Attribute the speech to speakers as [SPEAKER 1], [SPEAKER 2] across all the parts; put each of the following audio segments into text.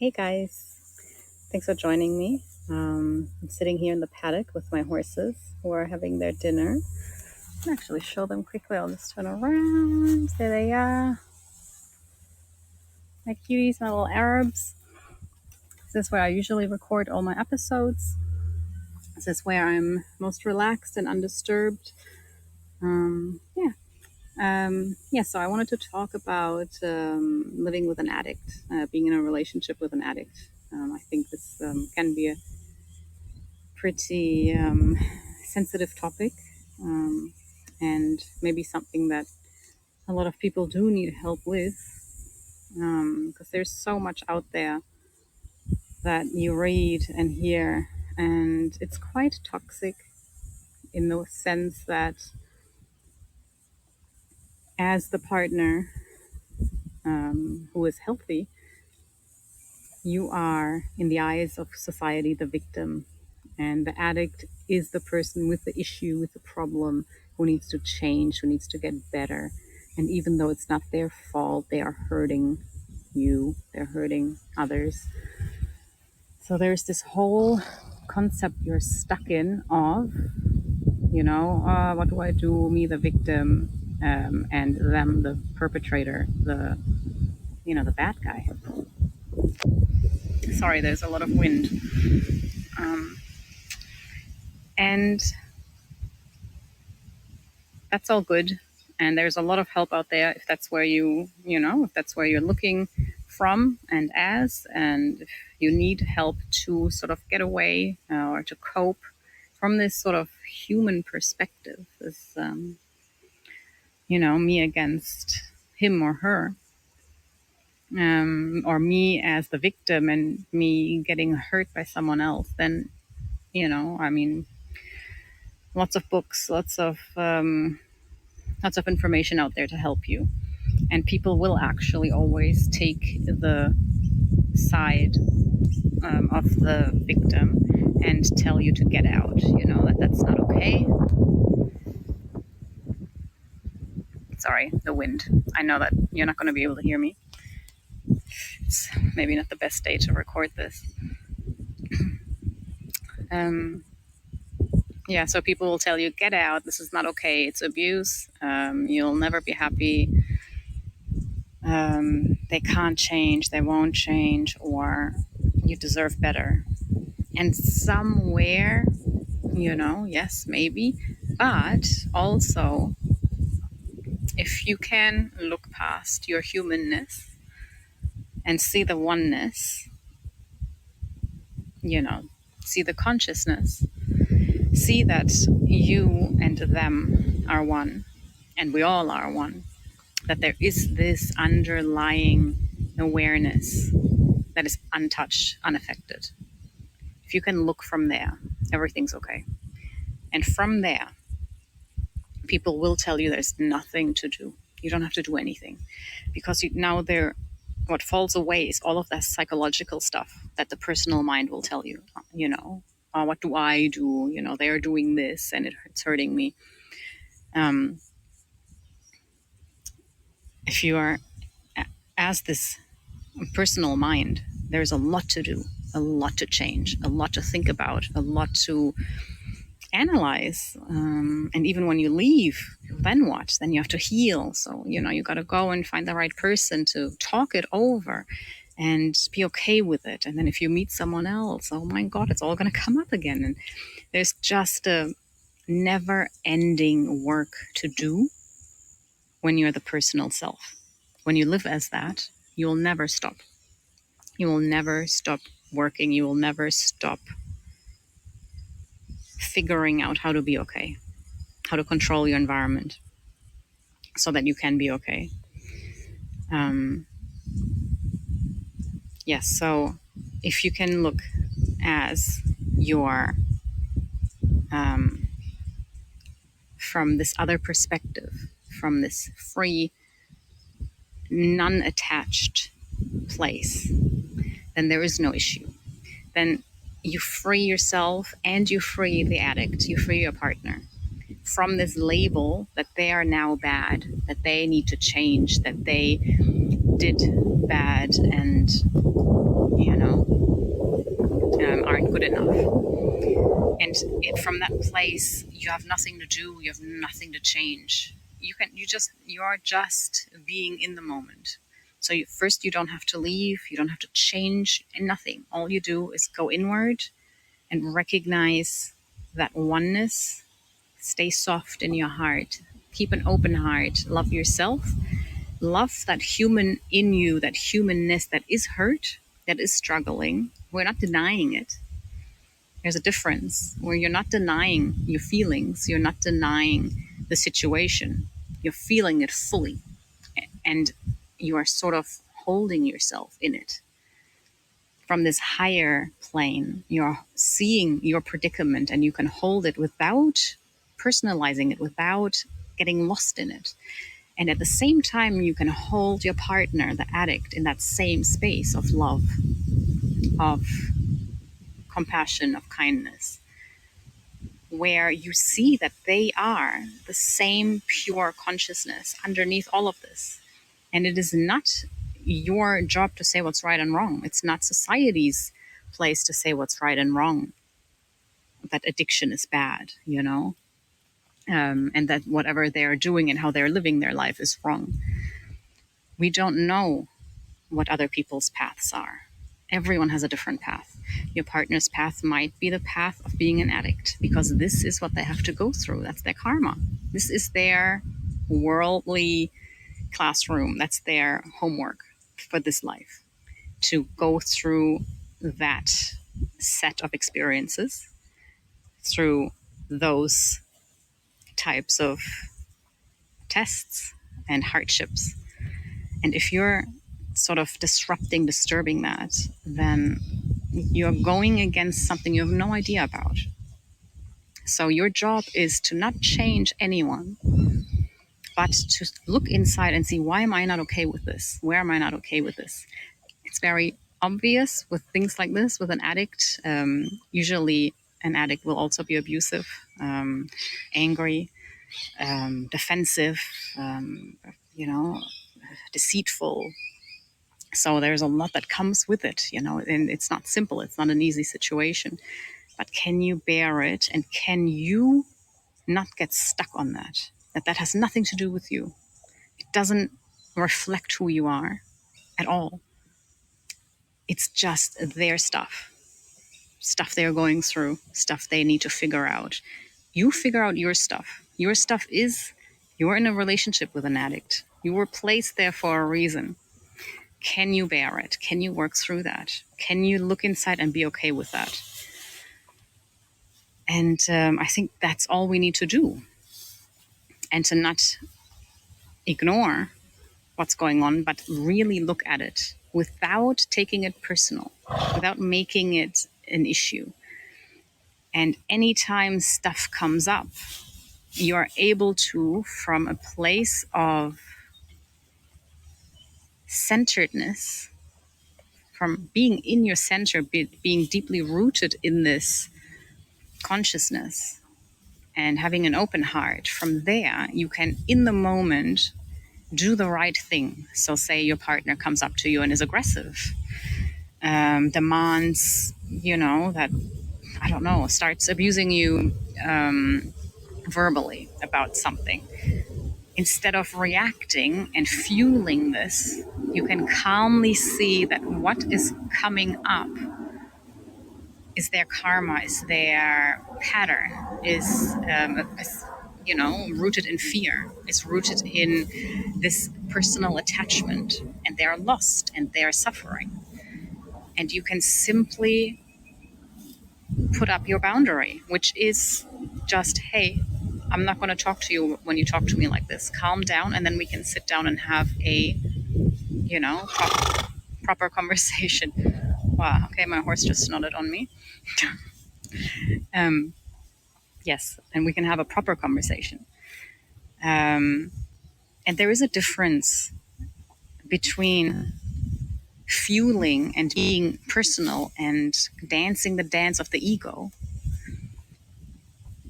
[SPEAKER 1] Hey guys, thanks for joining me. I'm sitting here in the paddock with my horses who are having their dinner. I'll actually show them quickly. I'll just turn around. There they are. My cuties, my little Arabs. This is where I usually record all my episodes. This is where I'm most relaxed and undisturbed. So I wanted to talk about living with an addict, being in a relationship with an addict. I think this can be a pretty sensitive topic, and maybe something that a lot of people do need help with, because there's so much out there that you read and hear, and it's quite toxic in the sense that as the partner who is healthy, you are, in the eyes of society, the victim. And the addict is the person with the issue, with the problem, who needs to change, who needs to get better. And even though it's not their fault, they are hurting you, they're hurting others. So there's this whole concept you're stuck in of, what do I do? Me, the victim, and them, the perpetrator, the bad guy. Sorry, there's a lot of wind. And that's all good. And there's a lot of help out there if that's where if that's where you're looking from and if you need help to sort of get away or to cope from this sort of human perspective, this, me against him or her, or me as the victim and me getting hurt by someone else, then, lots of books, lots of information out there to help you. And people will actually always take the side of the victim and tell you to get out, that's not okay. Sorry, the wind. I know that you're not going to be able to hear me. It's maybe not the best day to record this. So people will tell you, get out, this is not okay, it's abuse, you'll never be happy, they can't change, they won't change, or you deserve better. And somewhere, yes, maybe, but also, if you can look past your humanness and see the oneness, see the consciousness, see that you and them are one, and we all are one, that there is this underlying awareness that is untouched, unaffected. If you can look from there, everything's okay. And from there, people will tell you there's nothing to do. You don't have to do anything, because what falls away is all of that psychological stuff that the personal mind will tell you, what do I do? They're doing this and it's hurting me. If you are as this personal mind, there's a lot to do, a lot to change, a lot to think about, a lot to analyze. And even when you leave, then what? Then you have to heal. So, you got to go and find the right person to talk it over and be okay with it. And then if you meet someone else, oh my God, it's all going to come up again. And there's just a never-ending work to do when you're the personal self. When you live as that, you will never stop. You will never stop working. You will never stop figuring out how to be okay, how to control your environment so that you can be okay. So if you can look as your from this other perspective, from this free, non-attached place, then there is no issue. Then you free yourself and you free the addict, you free your partner from this label that they are now bad, that they need to change, that they did bad, and good enough. And from that place, you have nothing to do, you have nothing to change. You are just being in the moment. So first, you don't have to leave, you don't have to change, and nothing. All you do is go inward and recognize that oneness. Stay soft in your heart. Keep an open heart. Love yourself. Love that human in you, that humanness that is hurt, that is struggling. We're not denying it. There's a difference where you're not denying your feelings. You're not denying the situation. You're feeling it fully. And you are sort of holding yourself in it. From this higher plane, you're seeing your predicament and you can hold it without personalizing it, without getting lost in it. And at the same time, you can hold your partner, the addict, in that same space of love, of compassion, of kindness, where you see that they are the same pure consciousness underneath all of this. And it is not your job to say what's right and wrong. It's not society's place to say what's right and wrong, that addiction is bad, and that whatever they're doing and how they're living their life is wrong. We don't know what other people's paths are. Everyone has a different path. Your partner's path might be the path of being an addict because this is what they have to go through. That's their karma. This is their worldly classroom. That's their homework for this life, to go through that set of experiences, through those types of tests and hardships. And if you're sort of disturbing that, then you're going against something you have no idea about. So your job is to not change anyone, but to look inside and see, why am I not okay with this? Where am I not okay with this? It's very obvious with things like this, with an addict. Usually an addict will also be abusive, angry, defensive, deceitful. So there's a lot that comes with it, and it's not simple. It's not an easy situation. But can you bear it? And can you not get stuck on that? That has nothing to do with you. It doesn't reflect who you are at all. It's just their stuff they're going through, stuff they need to figure out. You figure out your stuff. Your stuff is, you're in a relationship with an addict. You were placed there for a reason. Can you bear it? Can you work through that? Can you look inside and be okay with that? And I think that's all we need to do. And to not ignore what's going on, but really look at it without taking it personal, without making it an issue. And anytime stuff comes up, you are able to, from a place of centeredness, from being in your center, being deeply rooted in this consciousness and having an open heart, from there you can, in the moment, do the right thing. So say your partner comes up to you and is aggressive, demands, that, I don't know, starts abusing you verbally about something. Instead of reacting and fueling this, you can calmly see that what is coming up is their karma, is their pattern, is rooted in fear, is rooted in this personal attachment, and they are lost and they are suffering. And you can simply put up your boundary, which is just, hey, I'm not going to talk to you when you talk to me like this. Calm down, and then we can sit down and have a, proper conversation. Wow, okay, my horse just nodded on me. Yes, and we can have a proper conversation. And there is a difference between fueling and being personal and dancing the dance of the ego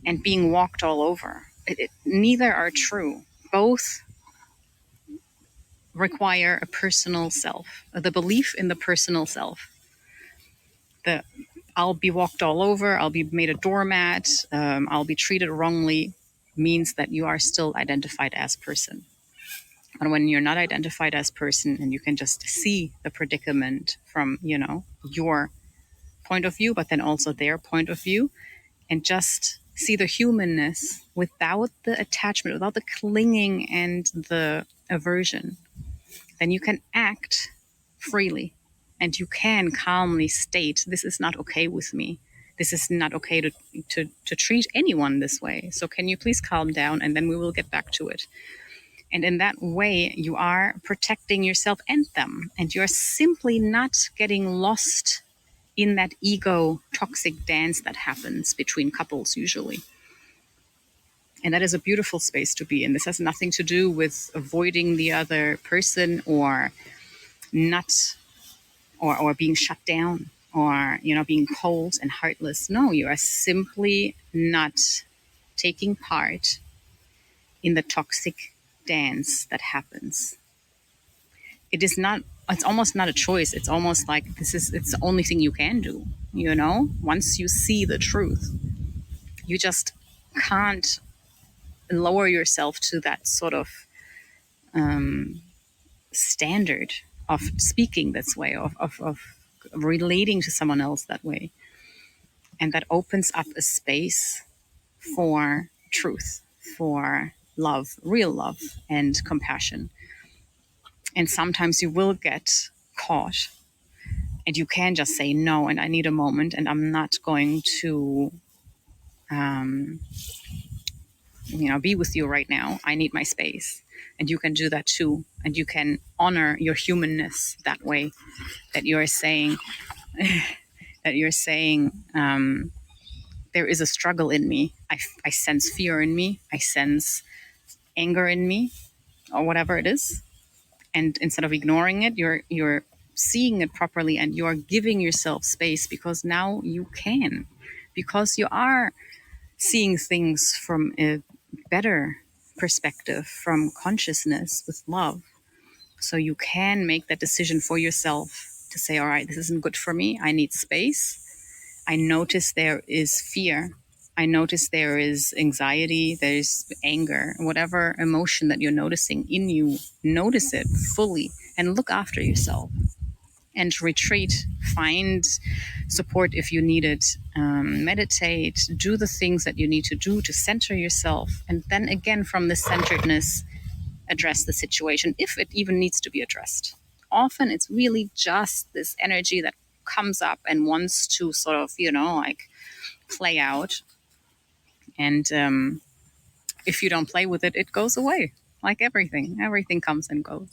[SPEAKER 1] and being walked all over. Neither are true. Both require a personal self, the belief in the personal self, the I'll be walked all over, I'll be made a doormat, I'll be treated wrongly, means that you are still identified as person. And when you're not identified as person and you can just see the predicament from, your point of view, but then also their point of view, and just see the humanness without the attachment, without the clinging and the aversion, then you can act freely and you can calmly state, this is not okay with me. This is not okay to treat anyone this way. So can you please calm down, and then we will get back to it. And in that way, you are protecting yourself and them, and you're simply not getting lost in that ego toxic dance that happens between couples usually. And that is a beautiful space to be in. This has nothing to do with avoiding the other person or not, or being shut down, or being cold and heartless. No, you are simply not taking part in the toxic dance that happens. It's almost not a choice. It's almost like it's the only thing you can do. Once you see the truth, you just can't lower yourself to that sort of standard of speaking this way, of relating to someone else that way. And that opens up a space for truth, for love, real love, and compassion. And sometimes you will get caught, and you can just say no, and I need a moment, and I'm not going to be with you right now. I need my space. And you can do that too. And you can honor your humanness that way, that you're saying there is a struggle in me. I sense fear in me. I sense anger in me, or whatever it is. And instead of ignoring it, you're seeing it properly, and you're giving yourself space, because now you can, because you are seeing things from a better perspective, from consciousness with love. So you can make that decision for yourself to say, all right, this isn't good for me. I need space. I notice there is fear. I notice there is anxiety, there's anger, whatever emotion that you're noticing in you, notice it fully and look after yourself. And retreat, find support if you need it, meditate, do the things that you need to do to center yourself. And then again, from this centeredness, address the situation, if it even needs to be addressed. Often it's really just this energy that comes up and wants to sort of, play out. And if you don't play with it, it goes away. Like everything. Everything comes and goes.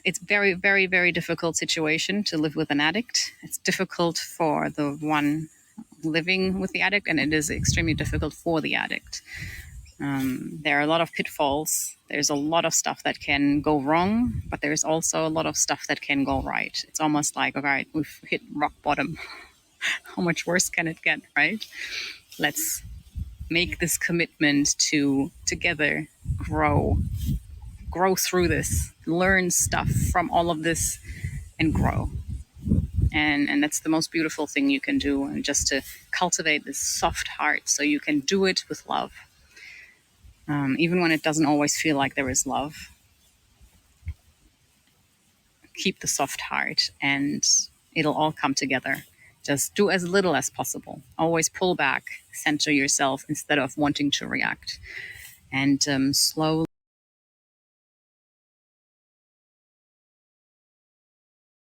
[SPEAKER 1] It's very, very, very difficult situation to live with an addict. It's difficult for the one living with the addict, and it is extremely difficult for the addict. There are a lot of pitfalls. There's a lot of stuff that can go wrong, but there's also a lot of stuff that can go right. It's almost like, all right, we've hit rock bottom. How much worse can it get, right? Let's make this commitment to together grow through this, learn stuff from all of this, and grow. And that's the most beautiful thing you can do, and just to cultivate this soft heart so you can do it with love. Even when it doesn't always feel like there is love, keep the soft heart and it'll all come together. Just do as little as possible. Always pull back, center yourself instead of wanting to react. And slowly